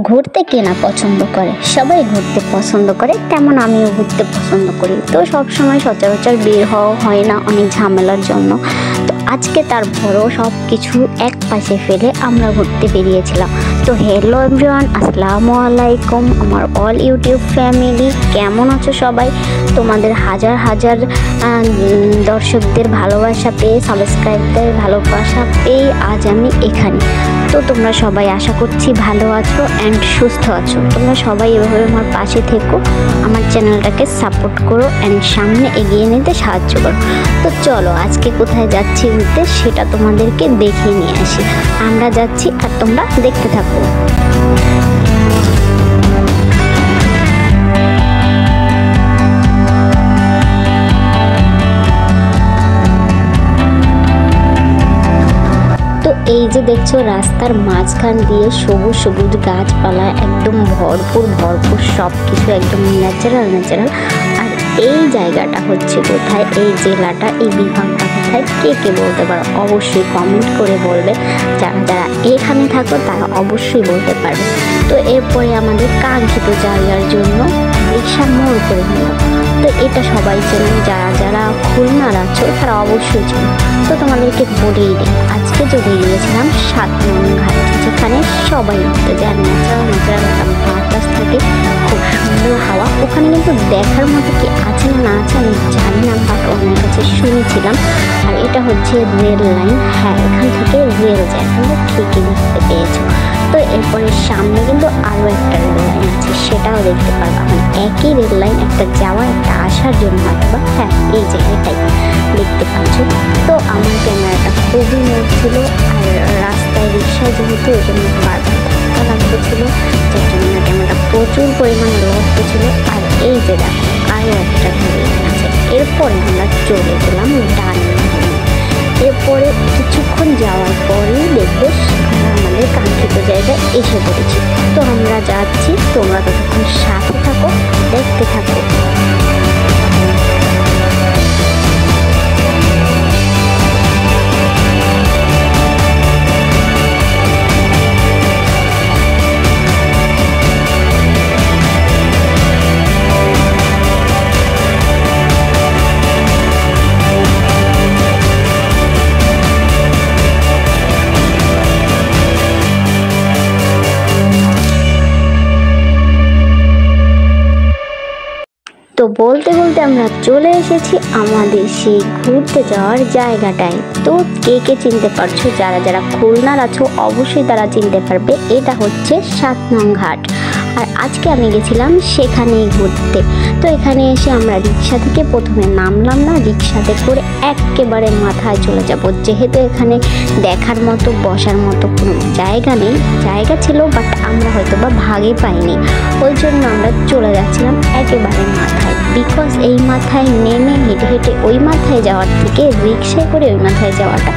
ঘুরতে কে না পছন্দ করে, সবাই ঘুরতে পছন্দ করে, তেমন আমিও ঘুরতে পছন্দ করি। তো সবসময় সচরাচর বের হওয়া হয় না অনেক ঝামেলার জন্য। তো আজকে তারপরও সব কিছু এক পাশে ফেলে আমরা ঘুরতে বেরিয়েছিলাম। তো হ্যালো এভরিওয়ান, আসসালামু আলাইকুম আমার অল ইউটিউব ফ্যামিলি, কেমন আছো সবাই? তোমাদের হাজার হাজার দর্শকদের ভালোবাসা পেয়ে, সাবস্ক্রাইবদের ভালোবাসা পেয়ে আজ আমি এখানে। তো তোমরা সবাই আশা করছি ভালো আছো অ্যান্ড সুস্থ আছো। তোমরা সবাই এভাবে আমার পাশে থেকো, আমার চ্যানেলটাকে সাপোর্ট করো অ্যান্ড সামনে এগিয়ে নিতে সাহায্য করো। তো চলো আজকে কোথায় যাচ্ছি ঘুরতে সেটা তোমাদেরকে দেখিয়ে নিয়ে আসি। আমরা যাচ্ছি আর তোমরা দেখতে থাকো। এই যে দেখছো রাস্তার মাঝখান দিয়ে সবুজ সবুজ গাছপালা একদম ভরপুর সব কিছু একদম ন্যাচারাল। আর এই জায়গাটা হচ্ছে কোথায়, এই জেলাটা, এই বিভাগটা কোথায়, কে কে বলতে পারো অবশ্যই কমেন্ট করে বলবে। যারা যারা এখানে থাকো তারা অবশ্যই বলতে পারবে। তো এরপরে আমাদের কাঙ্ক্ষিত জায়গার জন্য রিক্সা মোড় করে নিল। তো এটা সবাই চেনে, যারা যারা খুলনার আছো তারা অবশ্যই চেনে। তো তোমাদেরকে বলেই দিই, আজকে চলে গিয়েছিলাম 7 নং ঘাট, যেখানে সবাই ঘুরতে যায়। ন্যাচারাল একটা বাতাস থাকে, খুব সুন্দর হাওয়া। ওখানে কিন্তু দেখার মতো কি আছে না আছে আমি জানি না, বাট ওনার কাছে শুনেছিলাম। আর এটা হচ্ছে রেল লাইন, হ্যাঁ এখান থেকে রেল যায়, তোমরা ঠিকই দেখতে পেয়েছো। তো এরপরে সামনে কিন্তু আরও একটা রেল লাইন আছে, সেটাও দেখতে পারবা। মানে একই রেল লাইন, একটা যাওয়া একটা আসার জন্য হয়তো, হ্যাঁ এই যে এটাই দেখতে পাচ্ছ। তো আমার ক্যামেরাটা খুবই নড়ছিল, আর রাস্তায় রিক্সায় যেহেতু ওই জন্য বারবার ধাক্কা লাগতেছিল, যার জন্য ক্যামেরাটা প্রচুর পরিমাণে লড়তেছিল। আর এই যে দেখো আরও একটা রেল লাইন আছে। এরপরে আমরা চলে গেলাম ডানে। এরপরে কিছুক্ষণ যাওয়ার পরেই দেখবো সেখানে আমাদের কাঙ্ক্ষিত জায়গায় এসে পড়েছি। তো আমরা যাচ্ছি, তোমরা ততক্ষণ সাথে থাকো, দেখতে থাকো। তো বলতে বলতে আমরা চলে এসেছি আমাদের সেই ঘুরতে যাওয়ার জায়গাটায়। তো কে কে চিনতে পারছো, যারা যারা খুলনার আছো অবশ্যই তারা চিনতে পারবে। এটা হচ্ছে 7 নং ঘাট। আর আজকে আমি গেছিলাম সেখানেই ঘুরতে। তো এখানে এসে আমরা রিক্সা থেকে প্রথমে নামলাম না, রিক্সাতে করে একেবারে মাথায় চলে যাব, যেহেতু এখানে দেখার মতো বসার মতো কোনো জায়গা নেই। জায়গা ছিল বাট আমরা হয়তো বা ভাগে পাইনি, ওই জন্য আমরা চলে যাচ্ছিলাম একেবারে মাথায়। বিকজ এই মাথায় নেমে হেঁটে হেঁটে ওই মাথায় যাওয়ার থেকে রিক্সায় করে ওই মাথায় যাওয়াটা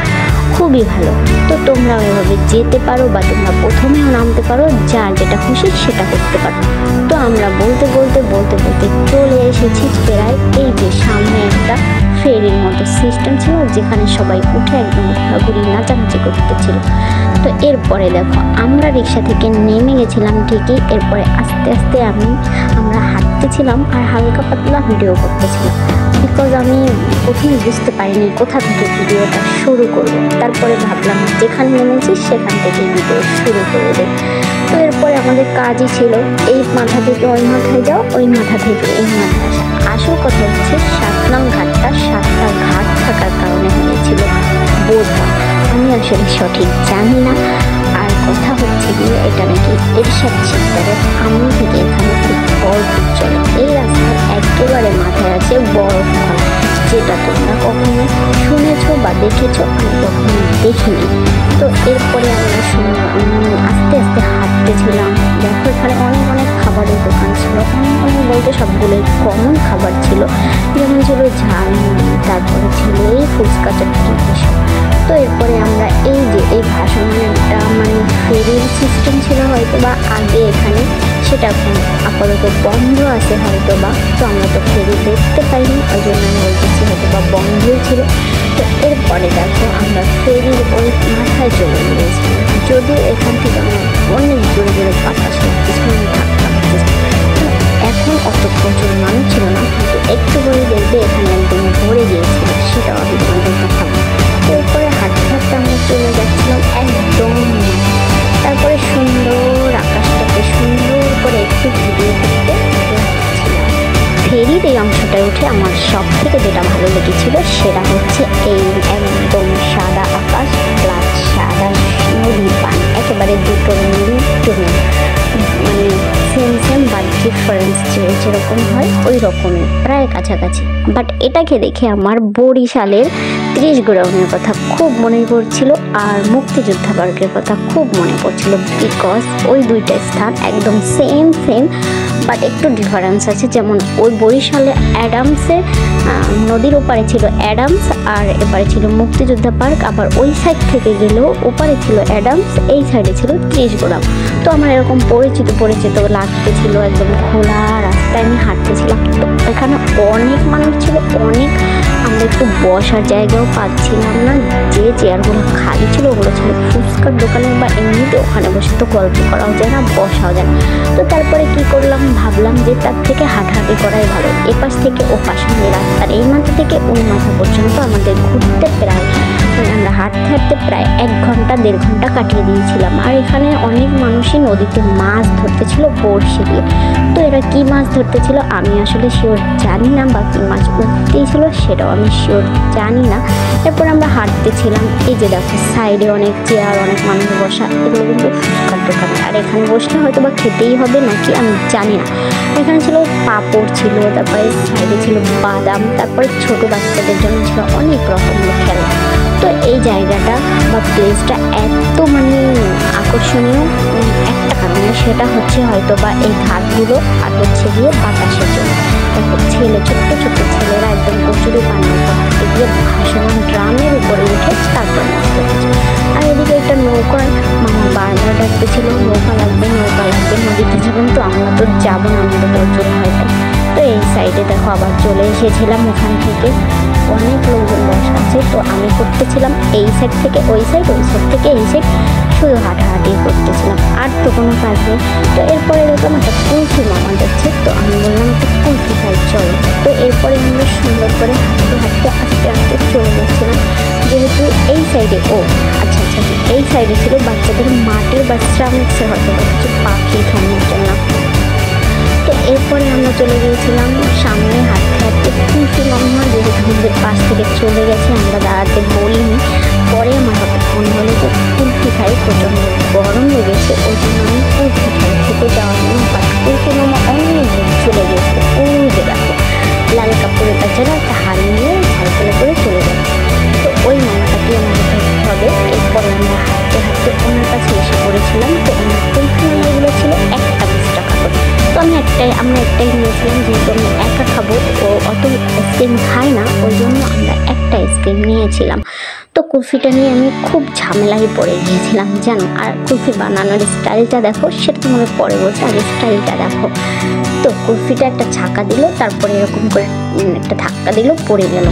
খুবই ভালো। তো তোমরা ওইভাবে যেতে পারো বা তোমরা প্রথমেও নামতে পারো, যার যেটা খুশি সেটা করতে পারো। তো আমরা বলতে বলতে চলে এসেছি প্রায় এই যে সামনে একটা ফেরির মতো সিস্টেম ছিল, যেখানে সবাই উঠে একদম ঘোরাঘুরি নাচানাচি করতেছিল। তো এরপরে দেখো আমরা রিক্সা থেকে নেমে গেছিলাম ঠিকই। এরপরে আস্তে আস্তে আমরা হাঁটতেছিলাম আর হালকা পাতলা ভিডিও করতেছিলাম। বিকজ আমি প্রথমে বুঝতে পারিনি কোথা থেকে ভিডিওটা শুরু করব। তারপরে ভাবলাম যেখানে নেমেছি সেখান থেকে ভিডিও শুরু করে দেব। তো এরপরে আমাদের কাজই ছিল এই মাথা থেকে ওই মাথায় যাও, ওই মাথা থেকে এই মাথায় আসা। আসল কথা হচ্ছে 7 নং ঘাটটা 7টা ঘাট থাকার কারণে হয়েছিল বোধহয়, আমি আসলে সঠিক জানি না। আর কথা হচ্ছে গিয়ে এটা নাকি এরশাদ শিকদারের আমল থেকে এখানে খুব ভরপুর চলে। এই রাস্তার একেবারে মাথায় আছে বরফখলা, যেটা তোমরা কখনো শুনেছো বা দেখেছো, আমি কখনো দেখিনি। তো এরপরে আমরা আস্তে আস্তে হাঁটতেছিলাম। দেখো এখানে অনেক খাবারের দোকান ছিল, অনেক বলতে সবগুলোই কমন খাবার ছিল, যেমন ছিল ঝালমুড়ি, তারপরে ছিল এই ফুচকা চটকি এসব। তো এরপরে আমরা এই যে এই ভাসানটা মানে ফেরির সিস্টেম ছিল হয়তো বা আগে এখানে, সেটা এখন আপাতত বন্ধ আছে হয়তো বা। তো আমরা তো ফেরি দেখতে পাইনি, ওই জন্য আমি বলতেছি হয়তো বা বন্ধই ছিল। তো এরপরে দেখো আমরা ফেরির ওই মাথায় চলে গিয়েছিলাম, যদিও এখান থেকে আমরা অনেক জোরে বাতাস উঠে আমার সব থেকে যেটা ভালো লেগেছিল সেটা হচ্ছে এই একদম সাদা আকাশ প্লাস সাদা নদীর পানি, একেবারে দুটো মিল মানে সেম বাট ডিফারেন্স যেরকম হয় ওই রকমই প্রায় কাছাকাছি। বাট এটাকে দেখে আমার বরিশালের 30 গ্রাউন্ডের কথা খুব মনে পড়ছিল আর মুক্তিযোদ্ধা পার্কের কথা খুব মনে পড়ছিল, বিকজ ওই দুইটা স্থান একদম সেম বাট একটু ডিফারেন্স আছে। যেমন ওই বরিশালে অ্যাডামসের নদীর ওপারে ছিল অ্যাডামস আর এপারে ছিল মুক্তিযোদ্ধা পার্ক, আবার ওই সাইড থেকে গেলেও ওপারে ছিল অ্যাডামস, এই সাইডে ছিল 30 গ্রাম। তো আমার এরকম পরিচিত লাগতেছিল, একদম খোলা রাস্তায় আমি হাঁটতেছিলাম। তো এখানে অনেক মানুষ ছিল, অনেক, আমরা একটু বসার জায়গাও পাচ্ছিলাম না, যে চেয়ারগুলো খালি ছিল ওগুলো ছিল ফুচকার দোকানে বা এমনিতে ওখানে বসে তো গল্প করাও যায় না, বসাও যায় না। তো তারপরে কি করলাম, ভাবলাম যে তার থেকে হাঁটাহাঁটি করাই ভালো। এপাশ থেকে ও পাশ, রাস্তার এই মাথা থেকে ওই মাথা পর্যন্ত আমাদের ঘুরতে প্রায় আমরা হাঁটতে প্রায় 1 ঘন্টা 1.5 ঘন্টা কাটিয়ে দিয়েছিলাম। আর এখানে অনেক মানুষই নদীতে মাছ ধরতেছিল বড়শি দিয়ে। তো এরা কি মাছ ধরতেছিল আমি আসলে শিওর জানি না, বা কি মাছ উঠতেছিল সেটাও আমি শিওর জানি না। এরপর আমরা হাঁটতেছিলাম, এই যে দেখো সাইডে অনেক চেয়ার, অনেক মানুষ বসা, এগুলো কিন্তু ফুচকার দোকানে। আর এখানে বসলে হয়তো বা খেতেই হবে নাকি আমি জানি না। এখানে ছিল পাঁপড় ছিল, তারপরে সাইডে ছিল বাদাম, তারপরে ছোট বাচ্চাদের জন্য ছিল অনেক রকমের খেলা। তো এই জায়গাটা বা প্লেসটা এত মানে আকর্ষণীয় একটা কারণে, সেটা হচ্ছে হয়তো বা এই ঘাটগুলো আর হচ্ছে গিয়ে বাতাসের জন্য। দেখো ছোট্ট ছেলেরা একদম কচুরি পানির উপর এগিয়ে ভাসমান ড্রামের উপরে উঠে তারপর মাছ ধরছে। আর এদিকে একটা নৌকায় মামা বারবার ডাকতেছিল নৌকা লাগবে নদীতে যাবেন। তো আমরা তো যাবো না, আমাদের প্রচুর ভয় পাই। তো এই সাইডে দেখো আবার চলে এসেছিলাম, ওখান থেকে অনেক লোকজন বসা আছে। তো আমি করতেছিলাম এই সাইড থেকে ওই সাইড, ওই সাইড থেকে এই সাইড, শুধু হাঁটাহাঁটি করতেছিলাম, আর তো কোনো কাজ নেই। তো এরপরে এরকম একটা কুলফি মামা যাচ্ছে, তো আমি বললাম একটা কুলফি খাই চলো। তো এরপরে আমরা সুন্দর করে হাঁটতে আস্তে চলে যাচ্ছিলাম, যেহেতু এই সাইডে আচ্ছা এই সাইডে ছিল বাচ্চাদের মাটির বা শ্রামিক্সের হয়তো কিছু পাখি খাওয়ানোর জন্য। তো এরপরে আমরা চলে গিয়েছিলাম সামনে হাঁটতে কুলফি মামা যেহেতু আমাদের পাশ থেকে চলে গেছে, আমরা দাঁড়াতে বলিনি। পরে আমার হাতে ফোন হলো যে কুলফি খাই, প্রচণ্ড গরম লেগেছে, ওই জন্য আমি কুলফি খাই খেতে যাওয়ার জন্য। বাট কুলফি মামা অনেক দূর চলে গিয়েছে, ওই যে দেখো লাল কাপড়ের বাচ্চারা একটা হাড়ি নিয়ে সাইকেলে করে চলে যাচ্ছে। তো ওই মামাটাকে আমাদের ধরতে হবে। এরপরে আমরা হাঁটতে ওনার কাছে এসে পড়েছিলাম। তো ওনার কুলফি মামাগুলো ছিল একটা 20 টাকা করে। তো আমরা একটাই নিয়েছিলাম, যেহেতু আমি একা খাবো, ও অত আইসক্রিম খাই না, ওই জন্য আমরা একটা আইসক্রিম নিয়েছিলাম। তো কুলফিটা নিয়ে আমি খুব ঝামেলায় পড়ে গিয়েছিলাম জানো। আর কুলফি বানানোর স্টাইলটা দেখো, সেটা তোমাকে পরে বলছি, আগে স্টাইলটা দেখো। তো কুলফিটা একটা ছাকা দিল, তারপরে এরকম করে একটা ধাক্কা দিল, পড়ে গেল।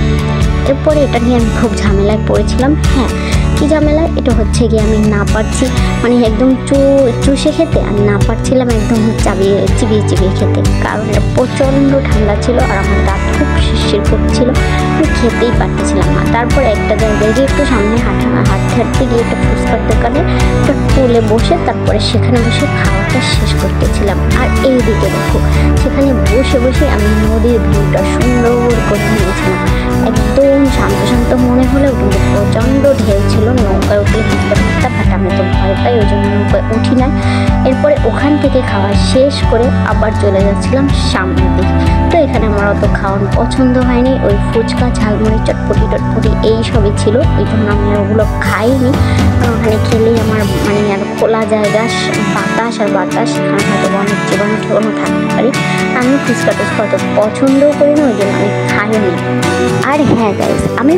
এরপরে এটা নিয়ে আমি খুব ঝামেলায় পড়েছিলাম। হ্যাঁ, কি ঝামেলা, এটা হচ্ছে গিয়ে আমি না পারছি মানে একদম চুষে খেতে, আমি না পারছিলাম একদম চিবিয়ে খেতে, কারণ এটা প্রচণ্ড ঠান্ডা ছিল আর আমার দাঁত খুব শিরশির করছিল, আমি খেতেই পারতেছিলাম না। তারপরে একটা জায়গায় গিয়ে একটু সামনে হাঁটতে গিয়ে একটা ফুচকার দোকানে একটা টুলে বসে তারপরে সেখানে বসে খাওয়াটা শেষ করতেছিলাম। আর এই দিকে দেখো, সেখানে বসে আমি নদীর ভিউটা সুন্দর করে নিয়েছিলাম। একদম শান্ত মনে হলেও কিন্তু প্রচণ্ড ঢেউ ছিল, নৌকায় উঠলে হাঁটতে আমি তো ভয় পাই, ওই জন্য নৌকায় উঠি না। এরপরে ওখান থেকে খাওয়া শেষ করে আবার চলে যাচ্ছিলাম সামনের দিকে। তো এখানে আমার অত খাওয়ানো পছন্দ হয়নি, ওই ফুচকা ঝালমুড়ি চটপটি এই সবই ছিল, এই জন্য আমি ওগুলো খাইনি। ওখানে খেলেই আমার মানে আর খোলা জায়গা, বাতাস এখানে হয়তো অনেক জীবাণু থাকতে পারি। আমি ফুচকা অত পছন্দও করি না, ওই জন্য আমি খাইনি। আর হ্যাঁ গাইস, আমি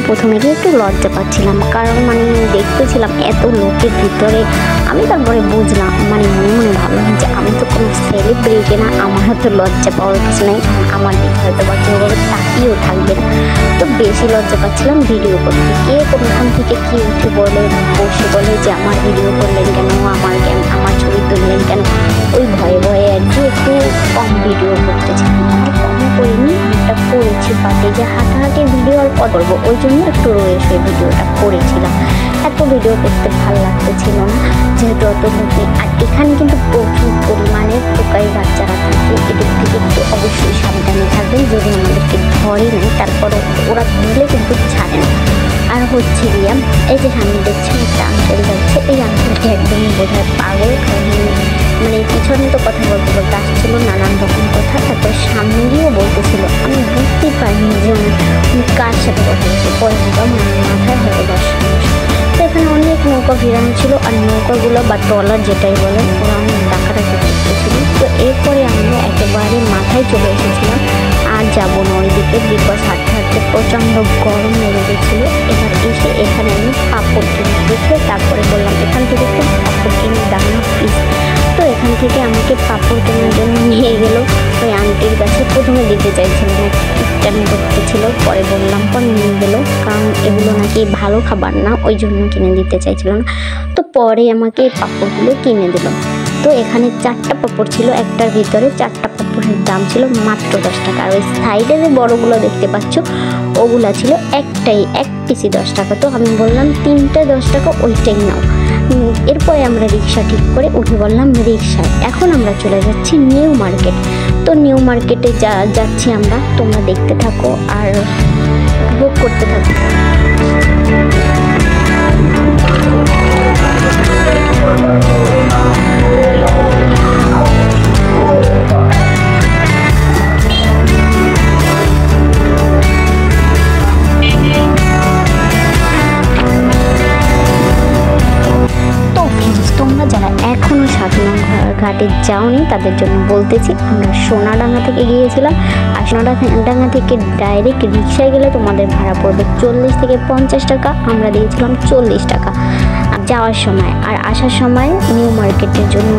প্রথমে গিয়ে একটু লজ্জা পাচ্ছিলাম, কারণ মানে দেখতেছিলাম এত লোকের ভিতরে। আমি তারপরে বুঝলাম, মানে মনে ভাবলাম যে আমি তো কোনো সেলিব্রিটি না, আমার হয়তো লজ্জা পাওয়ার কিছু নেই, আমার দিকে হয়তো বা কেউ তাকিয়েও থাকবে না। তো বেশি লজ্জা পাচ্ছিলাম ভিডিও করতে। কে কোনখান থেকে কি উঠে বলে যে আমার ভিডিও করলেন কেন, আমার ছবি তুললেন কেন, ওই ভয়ে আর কি একটু কম ভিডিও করতেছিলাম। আর কম করিনি, একটা করেছি, বাট এই যে হাঁটাহাঁটির ভিডিও আর করবো, ওই জন্য একটু রয়েছে ভিডিওটা করেছিলাম। এত ভিডিও করতে ভালো লাগতেছিল না, যেহেতু অত লোকে। আর এখানে কিন্তু প্রচুর পরিমাণে টোকাই বাচ্চারা থাকে, এদের থেকে একটু অবশ্যই সাবধানে থাকবেন যদি আমাদেরকে ধরি নাই, তারপর ওরা ধরলে কিন্তু ছাড়ে না। আর হচ্ছে গিয়া এই যে সামনে দেখছেন একটা আঙ্কেল যাচ্ছে, এই আঙ্কেলকে একদমই বোধহয় পাগল, মানে পিছনে তো কথা বলতে বলতে আসছিল নানান রকম কথা, তারপর সামনে গিয়েও বলতেছিল। আমি বুঝতেই পারিনি যে উনি কার সাথে কথা বলছে, পরে মাথায় হয়ে বসে। তো এখানে অনেক নৌকা ভিড়ানো ছিল, আর নৌকাগুলো বা ট্রলার যেটাই বলেন ওরা অনেক ডাকাডাকি করতেছিল। তো এরপরে আমরা একেবারে মাথায় চলে এসেছিলাম, আর যাবো না ওইদিকে, বিকজ হাঁটতে হাঁটতে প্রচণ্ড গরম লেগে গেছিলো। এবার এসে এখানে আমি পাপড় কিনে দেখে তারপরে বললাম এখান থেকে একটু পাপড় কিনে দাও না প্লিজ। তো এখান থেকে আমাকে পাপড় কেনার জন্য নিয়ে গেল ওই আন্টির কাছে। প্রথমে দিতে চাইছিল না, কেমন করতেছিল, পরে বললাম পর নিয়ে গেল, কারণ এগুলো নাকি ভালো খাবার না, ওই জন্য কিনে দিতে চাইছিল না। তো পরে আমাকে এই পাপড়গুলো কিনে দিল। তো এখানে 4টা পাপড় ছিল, একটার ভিতরে 4টা পাপড়ের দাম ছিল মাত্র 10 টাকা। আর ওই সাইডে যে বড়গুলো দেখতে পাচ্ছ ওগুলা ছিল একটাই, এক পিসি 10 টাকা। তো আমি বললাম 3টে 10 টাকা, ওইটাই নাও। এরপরে আমরা রিক্সা ঠিক করে উঠে বললাম রিক্সায়। এখন আমরা চলে যাচ্ছি নিউ মার্কেট। তো নিউ মার্কেটে যাচ্ছি আমরা, তোমরা দেখতে থাকো আর উপভোগ করতে থাকো। তোমরা যারা এখনো 7 নং ঘাটে যাওনি তাদের জন্য বলতেছি, আমরা সোনাডাঙ্গা থেকে গিয়েছিলাম। আর সোনাডাঙ্গা থেকে ডাইরেক্ট রিক্সায় গেলে তোমাদের ভাড়া পড়বে 40 থেকে 50 টাকা। আমরা দিয়েছিলাম 40 টাকা যাওয়ার সময়, আর আসার সময় নিউ মার্কেটের জন্য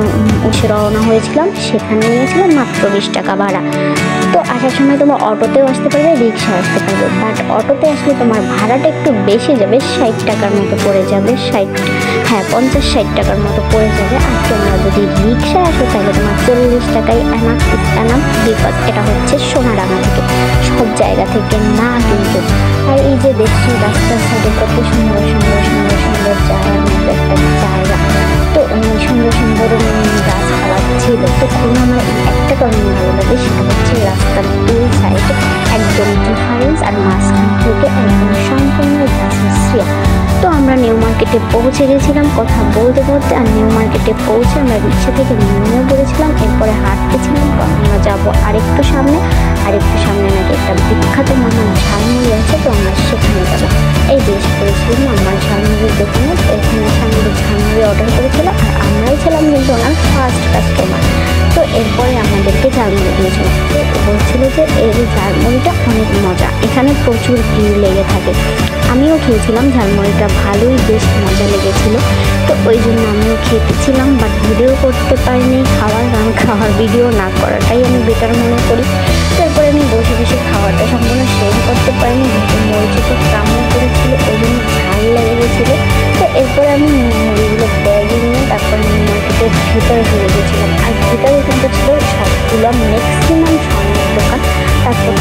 রওনা হয়েছিলাম, সেখানে নিয়েছিলাম মাত্র 20 টাকা ভাড়া। তো আসার সময় তোমার অটোতেও আসতে পারবে, রিক্সা আসতে পারবে, বাট অটোতে আসলে তোমার ভাড়াটা একটু বেশি যাবে, 60 টাকার মতো পড়ে যাবে, 50-60 টাকার মতো পড়ে যাবে। আর তোমরা যদি রিক্সায় আসো তাহলে তোমার 40 টাকায় এনাফ, বিকজ এটা হচ্ছে সোনাডাঙ্গা থেকে, সব জায়গা থেকে না কিন্তু। আর এই যে দেখছি রাস্তার সাইডে কত সুন্দর সুন্দর সুন্দর সুন্দর জায়গার মধ্যে একটা জায়গা, তো সুন্দর সুন্দর গাছপালা ছিল। তো খুব আমার একটা কারণে ভালো লাগে, সেটা হচ্ছে রাস্তার 2 সাইডে একদম ডিফারেন্স, আর মাঝখান থেকে একদম সম্পূর্ণ গাছের। তো আমরা নিউ মার্কেটে পৌঁছে গেছিলাম কথা বলতে বলতে, আর নিউ মার্কেটে পৌঁছে আমরা রিক্সা থেকে নেমে পড়েছিলাম। এরপরে হাঁটতেছিলাম, আমরা যাবো আরেকটু সামনে নাকি একটা বিখ্যাত মহান ঝালমুড়ি আছে, তো আমরা সেখানে যাবো। এই বেশ করেছিলাম আমার ঝালমুড়ির দোকানে। তো এখানে সামনে ঝালমুড়ি অর্ডার করেছিল, আর আমরাই ছিলাম কিন্তু ওনার ফার্স্ট কাস্টমার। তো এরপরে আমাদেরকে ঝালমুড়ি দিয়েছিল। তো বলছিল যে এই ঝালমুড়িটা অনেক মজা, এখানে প্রচুর ভিড় লেগে থাকে। আমিও খেয়েছিলাম ঝালমুড়িটা, ভালোই বেশ মজা লেগেছিল। তো ওই জন্য আমিও খেতেছিলাম, বাট ভিডিও করতে পারিনি খাওয়ার ভিডিও না করাটাই আমি বেটার মনে করি। তারপরে আমি বসে বসে খাওয়াটা সম্পূর্ণ শেয়ার করতে পারিনি, যেহেতু মরিচটা কামড় করেছিল, ওই জন্য ঝাল লেগে গেছিলো। তো এরপরে আমি মুড়িগুলো ব্যাগে নিয়ে তারপরে আমি মার্কেটের ভিতরে ঢুকে গেছিলাম। আর ভিতরে কিন্তু ছিল সবগুলো ম্যাক্সিমাম স্বর্ণের দোকান। তারপর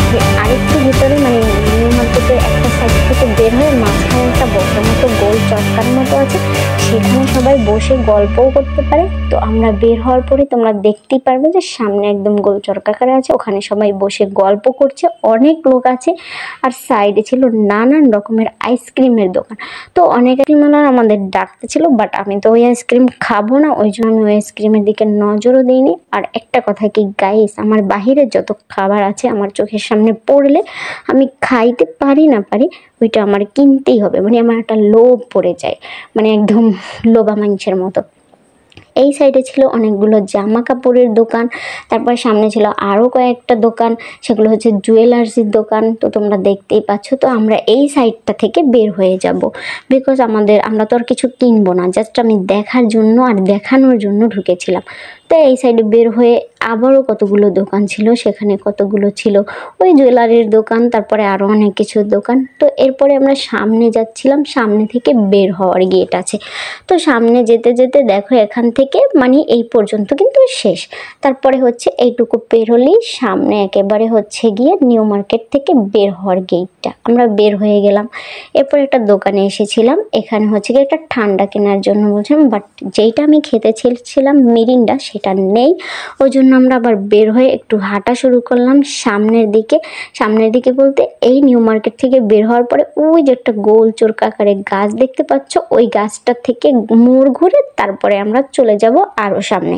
আরেকটু ভিতরে মানে নিউ মার্কেটের একটা সাইড থেকে বের হয়ে মাঝখানে একটা বসার মতো গোল চটকার মতো আছে, সেখানে সবাই বসে গল্পও করতে পারে। তো আমরা বের হওয়ার পরে তোমরা দেখতেই পারবে যে সামনে একদম গোল চরকাকারে আছে, ওখানে সবাই বসে গল্প করছে, অনেক লোক আছে। আর সাইডে ছিল নানান রকমের আইসক্রিমের দোকান। তো অনেক আইসক্রিমওয়ালা আমাদের ডাকতে ছিল, বাট আমি তো ওই আইসক্রিম খাবো না, ওই জন্য আমি ওই আইসক্রিমের দিকে নজরও দিইনি। আর একটা কথা কি গাইস, আমার বাহিরে যত খাবার আছে আমার চোখের সামনে পড়লে আমি খাইতে পারি না পারি, ওইটা আমার কিনতেই হবে, মানে আমার একটা লোভ পড়ে যায়, মানে একদম লোভা মানুষের মতো। এই সাইডে ছিল অনেকগুলো জামা কাপড়ের দোকান, তারপর সামনে ছিল আরও কয়েকটা দোকান, সেগুলো হচ্ছে জুয়েলার্সের দোকান। তো তোমরা দেখতেই পাচ্ছ। তো আমরা এই সাইডটা থেকে বের হয়ে যাব, বিকজ আমরা তো আর কিছু কিনবো না, জাস্ট আমি দেখার জন্য আর দেখানোর জন্য ঢুকেছিলাম। তো এই সাইডে বের হয়ে আবারও কতগুলো দোকান ছিল, সেখানে কতগুলো ছিল ওই জুয়েলারির দোকান, তারপরে আরও অনেক কিছুর দোকান। তো এরপরে আমরা সামনে যাচ্ছিলাম, সামনে থেকে বের হওয়ার গেট আছে। তো সামনে যেতে যেতে দেখো এখান থেকে মানে এই পর্যন্ত কিন্তু শেষ, তারপরে হচ্ছে এইটুকু বের হলেই সামনে একেবারে হচ্ছে গিয়ে নিউ মার্কেট থেকে বের হওয়ার গেটটা। আমরা বের হয়ে গেলাম। এরপর একটা দোকানে এসেছিলাম, এখানে হচ্ছে গিয়ে একটা ঠান্ডা কেনার জন্য বলছিলাম, বাট যেইটা আমি খেতে চেয়েছিলাম মিরিন্ডা, সেটা নেই। ওই জন্য আমরা আবার বের হয়ে একটু হাঁটা শুরু করলাম সামনের দিকে। সামনের দিকে বলতে এই নিউ মার্কেট থেকে বের হওয়ার পরে ওই যে একটা গোল চোরকাকারে গাছ দেখতে পাচ্ছ, ওই গাছটা থেকে মোড় ঘুরে তারপরে আমরা চলে যাব আরও সামনে।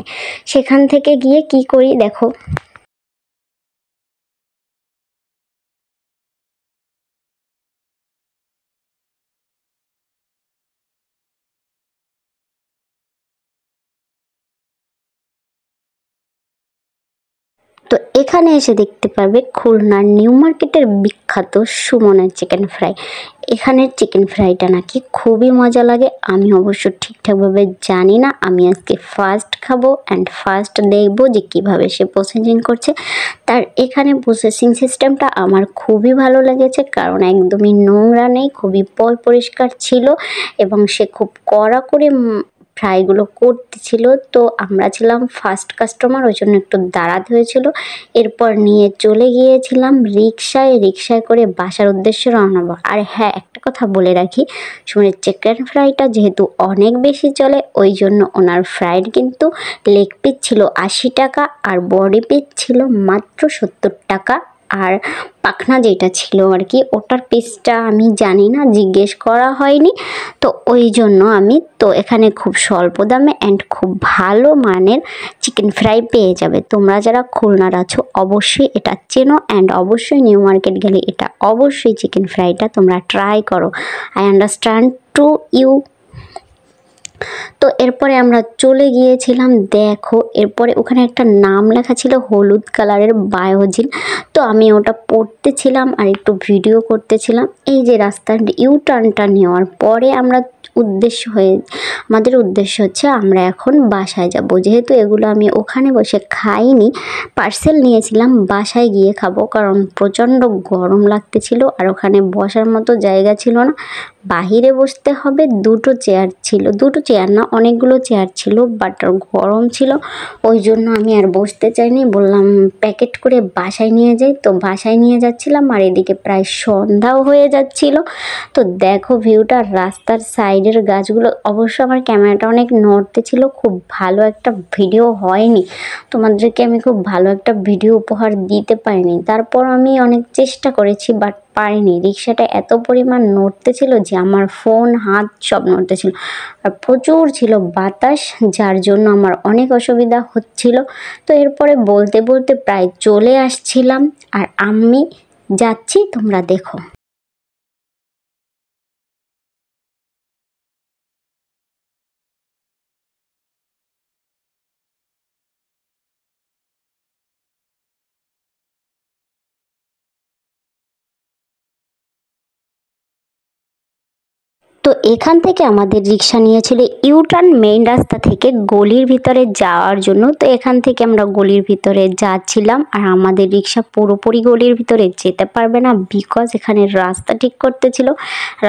সেখান থেকে গিয়ে কি করি দেখো। তো এখানে এসে দেখতে পারবে খুলনার নিউ মার্কেটের বিখ্যাত সুমনের চিকেন ফ্রাই। এখানের চিকেন ফ্রাইটা নাকি খুবই মজা লাগে। আমি অবশ্য ঠিকঠাকভাবে জানি না, আমি আজকে ফার্স্ট খাবো অ্যান্ড ফার্স্ট দেখবো যে কিভাবে সে প্রসেসিং করছে। তার এখানে প্রসেসিং সিস্টেমটা আমার খুবই ভালো লেগেছে, কারণ একদমই নোংরা নেই, খুবই পরিষ্কার ছিল এবং সে খুব কড়া করে ফ্রাইগুলো করতেছিল। তো আমরা ছিলাম ফার্স্ট কাস্টমার, ওই জন্য একটু দাঁড়াতে হয়েছিল। এরপর নিয়ে চলে গিয়েছিলাম রিক্সায় করে বাসার উদ্দেশ্যে রওনা হবো। আর হ্যাঁ, একটা কথা বলে রাখি, সুমনের চিকেন ফ্রাইটা যেহেতু অনেক বেশি চলে, ওই জন্য ওনার ফ্রাইড কিন্তু লেগ পিস ছিল 80 টাকা আর বডি পিস ছিল মাত্র 70 টাকা। আর পাখনা যেটা ছিল আর কি, ওটার পিসটা আমি জানি না, জিজ্ঞেস করা হয়নি। তো ওই জন্য আমি তো এখানে খুব স্বল্প দামে অ্যান্ড খুব ভালো মানের চিকেন ফ্রাই পেয়ে যাবে। তোমরা যারা খুলনার আছো অবশ্যই এটা চেনো অ্যান্ড অবশ্যই নিউ মার্কেট গেলে এটা অবশ্যই চিকেন ফ্রাইটা তোমরা ট্রাই করো। I understand to you. তো এরপরে আমরা চলে গিয়েছিলাম, দেখো এরপরে ওখানে একটা নাম লেখা ছিল হলুদ কালারের বায়োজিন। তো আমি ওটা পড়তেছিলাম আর একটু ভিডিও করতেছিলাম। এই যে রাস্তার ইউ টার্নটা নেওয়ার পরে আমাদের উদ্দেশ্য হচ্ছে আমরা এখন বাসায় যাব। যেহেতু এগুলো আমি ওখানে বসে খাইনি, পার্সেল নিয়েছিলাম, বাসায় গিয়ে খাবো, কারণ প্রচণ্ড গরম লাগতেছিল আর ওখানে বসার মতো জায়গা ছিল না, বাহিরে বসতে হবে। দুটো চেয়ার না, অনেকগুলো চেয়ার ছিল, বাট গরম ছিল, ওই জন্য আমি আর বসতে চাইনি। বললাম প্যাকেট করে বাসায় নিয়ে যাই। তো বাসায় নিয়ে যাচ্ছিলাম আর এদিকে প্রায় সন্ধ্যাও হয়ে যাচ্ছিল। তো দেখো ভিউটা, রাস্তার সাইডের গাছগুলো। অবশ্য আমার ক্যামেরাটা অনেক নড়তে ছিল, খুব ভালো একটা ভিডিও হয়নি, তোমাদেরকে আমি খুব ভালো একটা ভিডিও উপহার দিতে পারিনি। তারপর আমি অনেক চেষ্টা করেছি বাট পারিনি। রিক্সাটা এত পরিমাণ নড়তেছিল যে আমার ফোন হাত সব নড়তেছিল, আর প্রচুর ছিল বাতাস, যার জন্য আমার অনেক অসুবিধা হচ্ছিল। তো এরপরে বলতে বলতে প্রায় চলে আসছিলাম আর আমি যাচ্ছি, তোমরা দেখো। তো এখান থেকে আমাদের রিক্সা নিয়েছিল ইউটার্ন মেইন রাস্তা থেকে গলির ভিতরে যাওয়ার জন্য। তো এখান থেকে আমরা গলির ভিতরে যাচ্ছিলাম আর আমাদের রিক্সা পুরোপুরি গলির ভিতরে যেতে পারবে না, বিকজ এখানে রাস্তা ঠিক করতেছিল।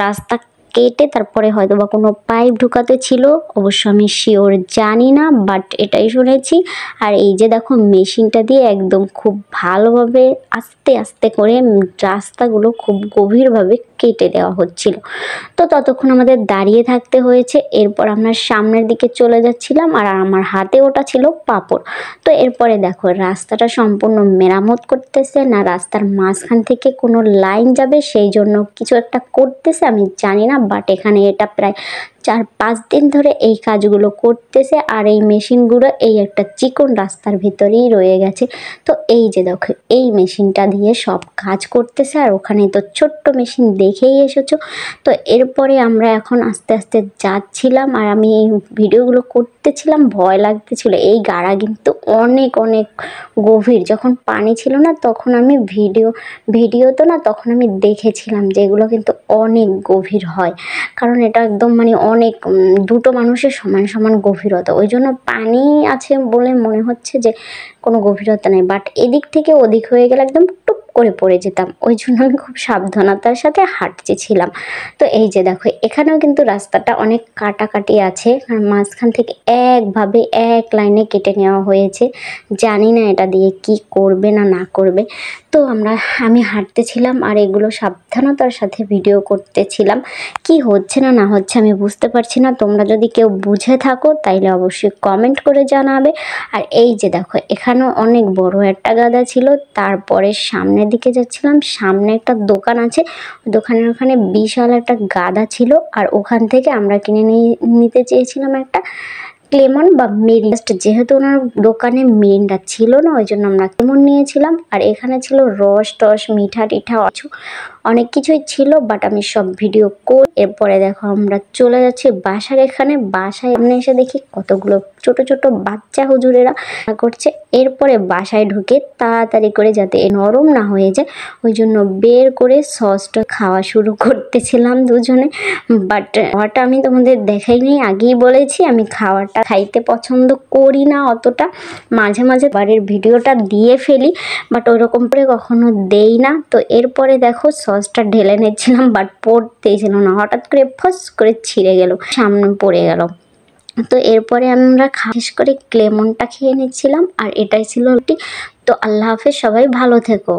রাস্তা কেটে তারপরে হয়তো বা কোনো পাইপ ঢুকাতে ছিল, অবশ্য আমি শিওর জানি না, বাট এটাই শুনেছি। আর এই যে দেখো মেশিনটা দিয়ে একদম খুব ভালোভাবে আস্তে আস্তে করে রাস্তাগুলো খুব গভীরভাবে কেটে দেওয়া হচ্ছিল। তো ততক্ষণ আমাদের দাঁড়িয়ে থাকতে হয়েছে। এরপর আমরা সামনের দিকে চলে যাচ্ছিলাম আর আমার হাতে ওটা ছিল পাঁপড়। তো এরপরে দেখো রাস্তাটা সম্পূর্ণ মেরামত করতেছে না, রাস্তার মাঝখান থেকে কোনো লাইন যাবে সেই জন্য কিছু একটা করতেছে, আমি জানি না, বাট এখানে এটা প্রায় 4-5 দিন ধরে এই কাজগুলো করতেছে। আর এই মেশিনগুলো এই একটা চিকন রাস্তার ভিতরেই রয়ে গেছে। তো এই যে দেখো এই মেশিনটা দিয়ে সব কাজ করতেছে, আর ওখানে তো ছোট্ট মেশিন দেখেই এসেছো। তো এরপরে আমরা এখন আস্তে আস্তে যাচ্ছিলাম আর আমি এই ভিডিওগুলো করতেছিলাম, ভয় লাগতেছিল। এই গাড়া কিন্তু অনেক অনেক গভীর, যখন পানি ছিল না তখন আমি ভিডিও তো না, তখন আমি দেখেছিলাম যে এগুলো কিন্তু অনেক গভীর হয়, কারণ এটা একদম মানে অনেক দুটো মানুষের সমান সমান গভীরতা। ওই জন্য পানি আছে বলে মনে হচ্ছে যে কোনো গভীরতা নেই, বাট এদিক থেকে ওদিক হয়ে গেলে একদম টুপ করে পড়ে যেতাম, ওই জন্য আমি খুব সাবধানতার সাথে হাঁটতেছিলাম। তো এই যে দেখো এখানেও কিন্তু রাস্তাটা অনেক কাটাকাটি আছে, আর মাঝখান থেকে একভাবে এক লাইনে কেটে নেওয়া হয়েছে। জানি না এটা দিয়ে কি করবে না না করবে। তো আমি হাঁটতেছিলাম আর এগুলো সাবধানতার সাথে ভিডিও করতেছিলাম। কি হচ্ছে না না হচ্ছে আমি বুঝতে পারছি না, তোমরা যদি কেউ বুঝে থাকো তাইলে অবশ্যই কমেন্ট করে জানাবে। আর এই যে দেখো এখানেও অনেক বড় একটা গাদা ছিল। তারপরে সামনের দিকে যাচ্ছিলাম, সামনে একটা দোকান আছে, দোকানের ওখানে বিশাল একটা গাদা ছিল। আর ওখান থেকে আমরা কিনে নিতে চেয়েছিলাম একটা লেমন বা মিরিন্ডা, যেহেতু ওনার দোকানে মিরিন্ডা ছিল না ওই জন্য আমরা লেমন নিয়েছিলাম। আর এখানে ছিল রস টস মিঠা টিঠা অনেক কিছুই ছিল, বাট আমি সব ভিডিও করে এরপরে দেখো আমরা চলে যাচ্ছি বাসার এখানে। বাসায় এমনি এসে দেখি কতগুলো ছোট ছোট বাচ্চা হুজুরেরা করছে। এরপরে বাসায় ঢুকে তাড়াতাড়ি করে যাতে নরম না হয়ে যায় ওই জন্য বের করে সসটা খাওয়া শুরু করতেছিলাম দুজনে। বাট খাওয়াটা আমি তোমাদের দেখাইনি, আগেই বলেছি আমি খাওয়াটা খাইতে পছন্দ করি না অতটা, মাঝে মাঝে বাড়ির ভিডিওটা দিয়ে ফেলি, বাট ওইরকম করে কখনো দেই না। তো এরপরে দেখো সসটা ঢেলে নিচ্ছিলাম, বাট পড়তেই ছিল না, হঠাৎ করে ফস করে ছিঁড়ে গেল, সামনে পড়ে গেল। তো এরপরে আমরা শেষ করে লেমনটা খেয়ে নিচ্ছিলাম। আর এটাই ছিল। তো আল্লাহ হাফেজ, সবাই ভালো থেকো।